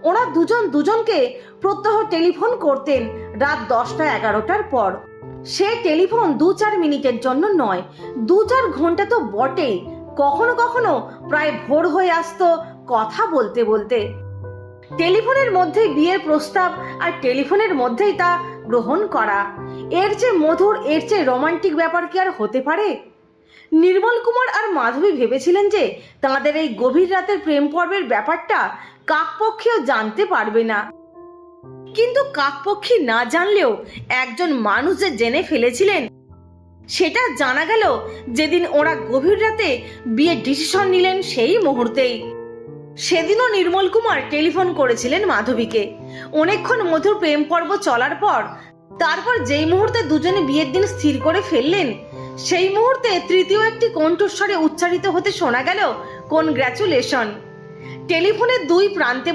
ওরা দুজন দুজনকে প্রত্যহ টেলিফোন করতেন রাত 10টা-11টার পর। সে টেলিফোন 2-4 মিনিটের জন্য নয়, 2-4 ঘন্টা তো বটেই। কখনো কখনো প্রায় ভোর হয়ে আসতো কথা বলতে বলতে। টেলিফোনের মধ্যেই বিয়ের প্রস্তাব, আর টেলিফোনের মধ্যেই তা গ্রহণ করা। এর চেয়ে মধুর, এর চেয়ে রোমান্টিক ব্যাপার কি আর হতে পারে? নির্মল কুমার আর মাধবী ভেবেছিলেন যে তাদের এই গভীর রাতের প্রেম পর্বের ব্যাপারটা কাকপক্ষীও জানতে পারবে না। কিন্তু কাকপক্ষী না জানলেও একজন মানুষ যে জেনে ফেলেছিলেন সেটা জানা গেল যেদিন ওরা গভীর রাতে বিয়ের ডিসিশন নিলেন, সেই মুহূর্তেই। সেদিনও নির্মল কুমার টেলিফোন করেছিলেন মাধবীকে। অনেকক্ষণ মধুর প্রেম পর্ব চলার পর তারপর যেই মুহূর্তে দুজনে বিয়ের দিন স্থির করে ফেললেন, সেই মুহূর্তে তৃতীয় একটি কণ্ঠস্বরে উচ্চারিত হতে শোনা গেল কনগ্র্যাচুলেশন। টেলিফোনের দুই প্রান্তে